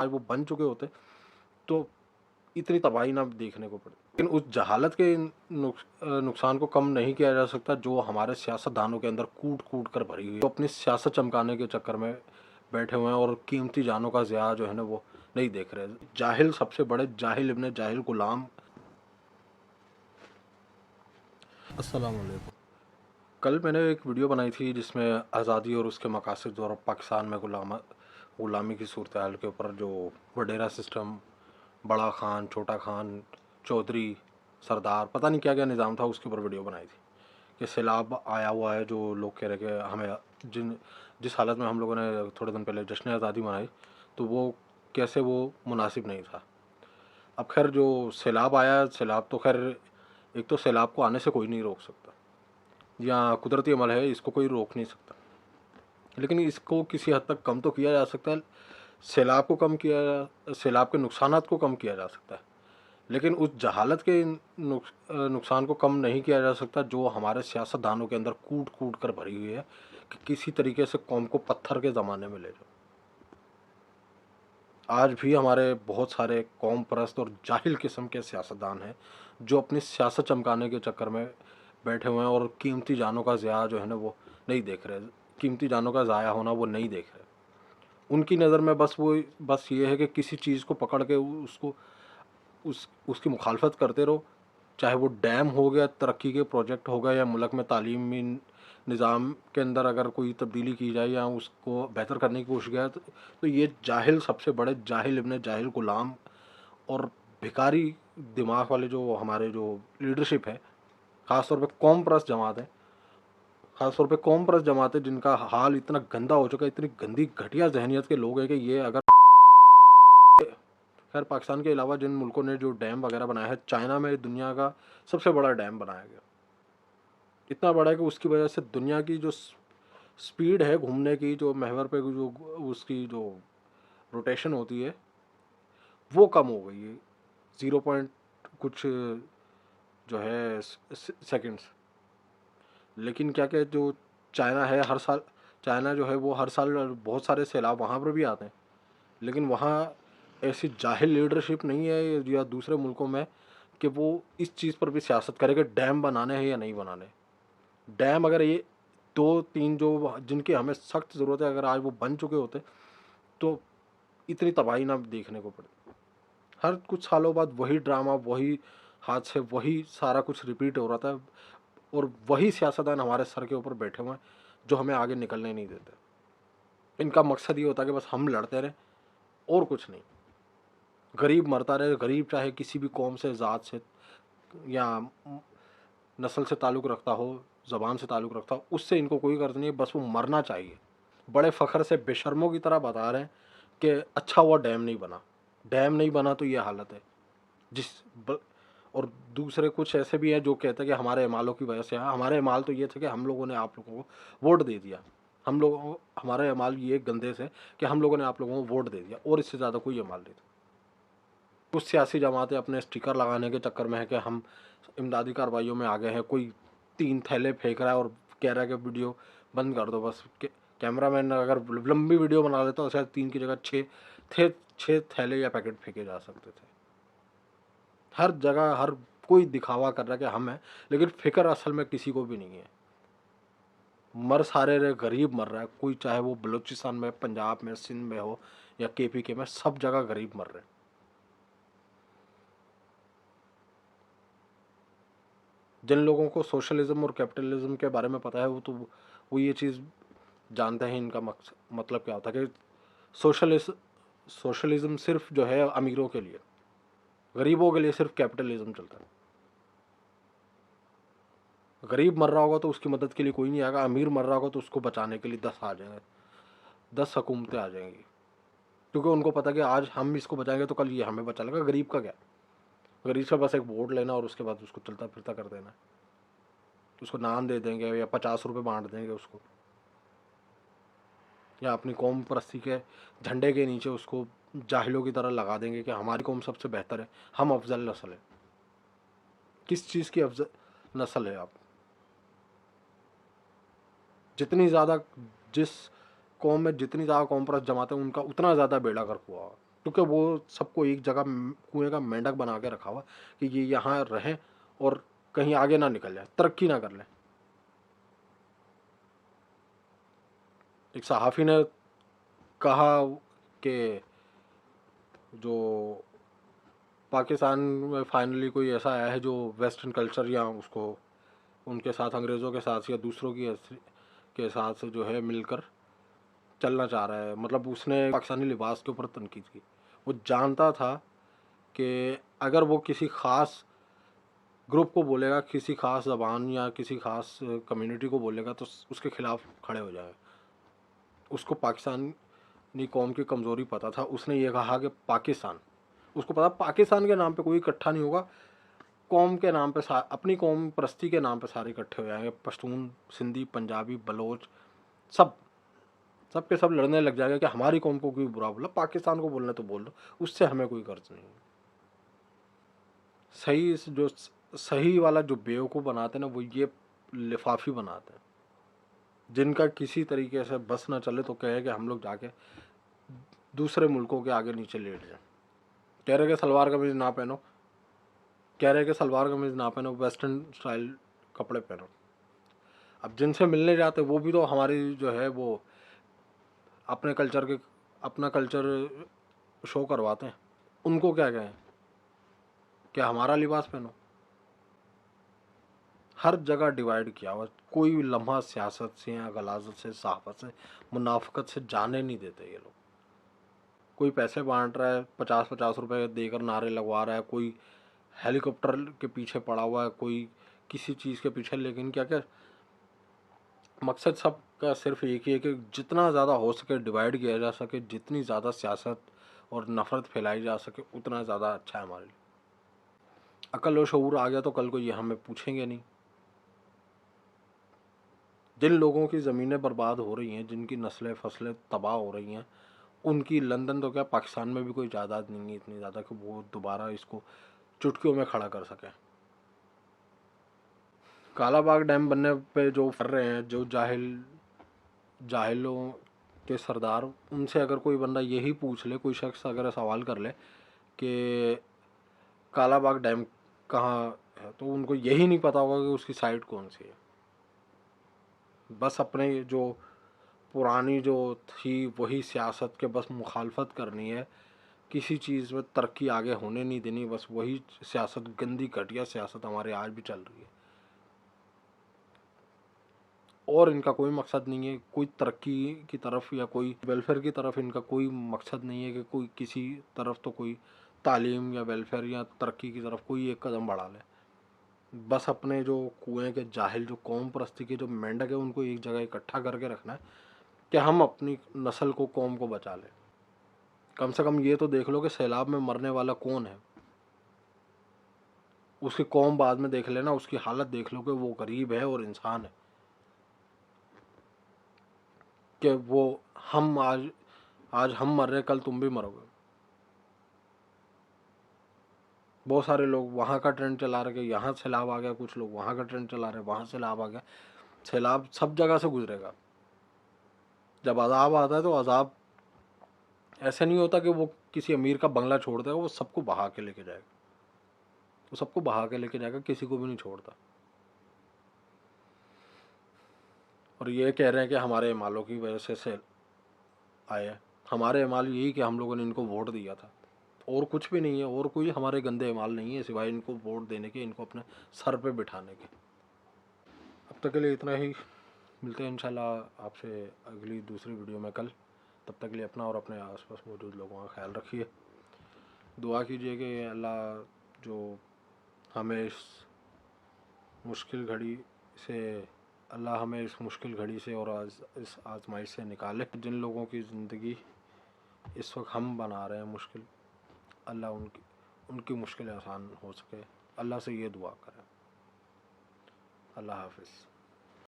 आज वो बन चुके होते तो इतनी तबाही ना देखने को पड़ती। लेकिन उस जहालत के नुकसान को कम नहीं किया जा सकता जो हमारे सियासतदानों के अंदर कूट-कूट कर भरी हुई है। वो अपनी सियासत चमकाने के चक्कर में बैठे हुए हैं और कीमती जानों का ज़िया जो है ना वो नहीं देख रहे। जाहिल सबसे बड़े जाहिल इब्ने जाहिल गुलाम। अस्सलाम वालेकुम। कल मैंने एक वीडियो बनाई थी जिसमें आज़ादी और उसके मकासद और पाकिस्तान में गुलामी की सूरत हाल के ऊपर जो वडेरा सिस्टम, बड़ा खान, छोटा खान, चौधरी, सरदार, पता नहीं क्या क्या निज़ाम था, उसके ऊपर वीडियो बनाई थी कि सैलाब आया हुआ है। जो लोग कह रहे कि हमें जिस हालत में हम लोगों ने थोड़े दिन पहले जश्न आज़ादी मनाई तो वो कैसे वो मुनासिब नहीं था। अब खैर जो सैलाब आया, सैलाब तो खैर एक तो सैलाब को आने से कोई नहीं रोक सकता, या कुदरती अमल है, इसको कोई रोक नहीं सकता, लेकिन इसको किसी हद तक कम तो किया जा सकता है। सैलाब के नुकसानात को कम किया जा सकता है, लेकिन उस जहालत के नुकसान को कम नहीं किया जा सकता जो हमारे सियासतदानों के अंदर कूट-कूट कर भरी हुई है कि किसी तरीके से कौम को पत्थर के ज़माने में ले जाओ। आज भी हमारे बहुत सारे कौम परस्त और जाहिल किस्म के सियासतदान हैं जो अपनी सियासत चमकाने के चक्कर में बैठे हुए हैं और कीमती जानों का ज़िया जो है ना वो नहीं देख रहे। कीमती जानों का ज़ाया होना वो नहीं देख रहे। उनकी नज़र में बस ये है कि किसी चीज़ को पकड़ के उसकी मुखालफत करते रहो, चाहे वो डैम हो गया, तरक्की के प्रोजेक्ट हो गए, या मुल्क में तालीमी निज़ाम के अंदर अगर कोई तब्दीली की जाए या उसको बेहतर करने की कोशिश किया तो ये जाहिल सबसे बड़े जाहिल इब्ने जाहिल गुलाम और भिखारी दिमाग वाले जो हमारे जो लीडरशिप है, ख़ास तौर पे कौम परस्त जमात है, जिनका हाल इतना गंदा हो चुका है, इतनी गंदी घटिया ज़हनियत के लोग हैं कि ये अगर खैर पाकिस्तान के अलावा जिन मुल्कों ने जो डैम वगैरह बनाया है, चाइना में दुनिया का सबसे बड़ा डैम बनाया गया। इतना बड़ा है कि उसकी वजह से दुनिया की जो स्पीड है घूमने की, जो महवर पे जो उसकी जो रोटेशन होती है वो कम हो गई है, 0 पॉइंट कुछ जो है सेकंड्स। लेकिन क्या क्या जो चाइना है, हर साल चाइना जो है वो हर साल बहुत सारे सैलाब वहाँ पर भी आते हैं, लेकिन वहाँ ऐसी जाहिल लीडरशिप नहीं है या दूसरे मुल्कों में कि वो इस चीज़ पर भी सियासत करे कि डैम बनाने हैं या नहीं बनाने। डैम अगर ये 2-3 जो जिनकी हमें सख्त ज़रूरत है, अगर आज वो बन चुके होते तो इतनी तबाही ना देखने को पड़ती। हर कुछ सालों बाद वही ड्रामा, वही हादसे, वही सारा कुछ रिपीट हो रहा था और वही सियासतदान हमारे सर के ऊपर बैठे हुए हैं जो हमें आगे निकलने नहीं देते। इनका मकसद ये होता है कि बस हम लड़ते रहें और कुछ नहीं। गरीब मरता रहे, गरीब चाहे किसी भी कौम से, ज़ात से या नस्ल से ताल्लुक़ रखता हो, ज़बान से ताल्लुक़ रखता हो, उससे इनको कोई गर्ज नहीं है, बस वो मरना चाहिए। बड़े फ़ख्र से बेशर्मों की तरह बता रहे हैं कि अच्छा हुआ डैम नहीं बना। डैम नहीं बना तो ये हालत है। जिस ब और दूसरे कुछ ऐसे भी हैं जो कहते हैं कि हमारे अमालों की वजह से है। हमारे अमाल तो ये थे कि हम लोगों ने आप लोगों को वोट दे दिया। हम लोगों को हमारे अमाल ये गंदे थे कि हम लोगों ने आप लोगों को वोट दे दिया और इससे ज़्यादा कोई अमाल नहीं था। कुछ सियासी जमातें अपने स्टिकर लगाने के चक्कर में है कि हम इमदादी कार्रवाइयों में आगे हैं। कोई 3 थैले फेंक रहा है और कह रहा है कि वीडियो बंद कर दो बस। कैमरामैन अगर लंबी वीडियो बना लेता तो शायद 3 की जगह 6 थैले या पैकेट फेंके जा सकते थे। हर जगह हर कोई दिखावा कर रहा है कि हम हैं, लेकिन फ़िक्र असल में किसी को भी नहीं है। मर सारे रहे, गरीब मर रहा है, कोई चाहे वो बलूचिस्तान में, पंजाब में, सिंध में हो या केपीके में, सब जगह गरीब मर रहे हैं। जिन लोगों को सोशलिज्म और कैपिटलिज्म के बारे में पता है वो ये चीज़ जानते हैं इनका मतलब क्या होता है कि सोशलिज्म सिर्फ जो है अमीरों के लिए, गरीबों के लिए सिर्फ कैपिटलिज्म चलता है। गरीब मर रहा होगा तो उसकी मदद के लिए कोई नहीं आएगा, अमीर मर रहा होगा तो उसको बचाने के लिए 10 आ जाएंगे, 10 हुकूमतें आ जाएंगी, क्योंकि उनको पता है कि आज हम इसको बचाएंगे तो कल ये हमें बचा लेगा। गरीब का क्या, गरीब से बस एक वोट लेना और उसके बाद उसको चलता फिरता कर देना, उसको नाम दे देंगे या 50 रुपये बांट देंगे उसको, या अपनी कौम परस्ती के झंडे के नीचे उसको जाहिलों की तरह लगा देंगे कि हमारी कौम सबसे बेहतर है, हम अफजल नस्ल है। किस चीज़ की अफजल नस्ल है आप? जितनी ज़्यादा जिस कौम में जितनी ज़्यादा कौम परस्त जमाते हैं उनका उतना ज़्यादा बेड़ा गर्क हुआ। क्योंकि वो सबको एक जगह कुएं का मेंढक बना के रखा हुआ कि ये यहाँ रहें और कहीं आगे ना निकल जाए, तरक्की ना कर लें। एक सहाफ़ी ने कहा कि जो पाकिस्तान में फाइनली कोई ऐसा आया है जो वेस्टर्न कल्चर या उसको उनके साथ, अंग्रेज़ों के साथ या दूसरों की के साथ जो है मिलकर चलना चाह रहा है। मतलब उसने पाकिस्तानी लिबास के ऊपर तनकीद की। वो जानता था कि अगर वो किसी ख़ास ग्रुप को बोलेगा, किसी ख़ास ज़बान या किसी ख़ास कम्युनिटी को बोलेगा तो उसके ख़िलाफ़ खड़े हो जाएगा। उसको पाकिस्तानी कौम की कमज़ोरी पता था। उसने ये कहा कि पाकिस्तान, उसको पता पाकिस्तान के नाम पे कोई इकट्ठा नहीं होगा, कौम के नाम पे अपनी कौम परस्ती के नाम पे सारे इकट्ठे हो जाएंगे। पश्तून, सिंधी, पंजाबी, बलोच, सब सब के सब लड़ने लग जाएगा कि हमारी कौम को कोई बुरा बोला, पाकिस्तान को बोलना तो बोल दो, उससे हमें कोई गर्ज नहीं। सही वाला जो बेवकूफ़ बनाते हैं ना, वो ये लिफाफी बनाते हैं, जिनका किसी तरीके से बस ना चले तो कहे कि हम लोग जाके दूसरे मुल्कों के आगे नीचे लेट जाए। कह रहे कि सलवार कमीज ना पहनो, कह रहे कि सलवार कमीज ना पहनो, वेस्टर्न स्टाइल कपड़े पहनो। अब जिनसे मिलने जाते वो भी तो हमारी जो है वो अपने कल्चर के, अपना कल्चर शो करवाते हैं। उनको क्या कहें, क्या हमारा लिबास पहनो। हर जगह डिवाइड किया हुआ, कोई लम्हा सियासत से या गलाजत से, सहाफत से, मुनाफकत से जाने नहीं देते ये लोग। कोई पैसे बांट रहा है, 50-50 रुपए देकर नारे लगवा रहा है, कोई हेलीकॉप्टर के पीछे पड़ा हुआ है, कोई किसी चीज़ के पीछे, लेकिन क्या क्या मकसद सबका सिर्फ एक ही है कि जितना ज़्यादा हो सके डिवाइड किया जा सके, जितनी ज़्यादा सियासत और नफ़रत फैलाई जा सके उतना ज़्यादा अच्छा है हमारे लिए। अकल और शऊर आ गया तो कल को ये हमें पूछेंगे नहीं। जिन लोगों की ज़मीनें बर्बाद हो रही हैं, जिनकी नस्लें फसलें तबाह हो रही हैं, उनकी लंदन तो क्या पाकिस्तान में भी कोई जायदाद नहीं है इतनी ज़्यादा कि वो दोबारा इसको चुटकियों में खड़ा कर सकें। कालाबाग डैम बनने पे जो कर रहे हैं, जो जाहिलों के सरदार, उनसे अगर कोई बंदा यही पूछ ले, कोई शख्स अगर सवाल कर ले कि कालाबाग डैम कहाँ है, तो उनको यही नहीं पता होगा कि उसकी साइट कौन सी है। बस अपने जो पुरानी जो थी वही सियासत के बस मुखालफत करनी है, किसी चीज़ में तरक्की आगे होने नहीं देनी, बस वही सियासत, गंदी घटिया सियासत हमारे आज भी चल रही है। और इनका कोई मकसद नहीं है, कोई तरक्की की तरफ या कोई वेलफेयर की तरफ इनका कोई मकसद नहीं है कि कोई किसी तरफ तो कोई तालीम या वेलफेयर या तरक्की की तरफ कोई एक कदम बढ़ा ले। बस अपने जो कुएं के जाहिल, जो कौम परस्ती के जो मेंढक है, उनको एक जगह इकट्ठा करके रखना है कि हम अपनी नस्ल को, कौम को बचा लें। कम से कम ये तो देख लो कि सैलाब में मरने वाला कौन है, उसकी कौम बाद में देख लेना, उसकी हालत देख लो कि वो गरीब है और इंसान है, कि वो हम आज हम मर रहे, कल तुम भी मरोगे। बहुत सारे लोग वहाँ का ट्रेंड चला रहे कि यहाँ सैलाब आ गया, कुछ लोग वहाँ का ट्रेंड चला रहे वहाँ सैलाब आ गया। सैलाब सब जगह से गुजरेगा। जब अजाब आता है तो अजाब ऐसे नहीं होता कि वो किसी अमीर का बंगला छोड़ देगा, वो सबको बहा के लेके जाएगा, वो सबको बहा के लेके जाएगा, किसी को भी नहीं छोड़ता। और ये कह रहे हैं कि हमारे इमालों की वजह से आए हैं। हमारे इमाल यही कि हम लोगों ने इनको वोट दिया था, और कुछ भी नहीं है, और कोई हमारे गंदे इमाल नहीं है सिवाय इनको वोट देने के, इनको अपने सर पे बिठाने के। अब तक के लिए इतना ही, मिलते हैं इंशाल्लाह आपसे अगली दूसरी वीडियो में कल। तब तक के लिए अपना और अपने आसपास मौजूद लोगों का ख्याल रखिए। दुआ कीजिए कि अल्लाह जो हमें इस मुश्किल घड़ी से, अल्लाह हमें इस मुश्किल घड़ी से और इस आजमाइश से निकाले। जिन लोगों की ज़िंदगी इस वक्त हम बना रहे हैं मुश्किल, अल्लाह उनकी मुश्किलें आसान हो सके, अल्लाह से ये दुआ करें। अल्लाह हाफिज़।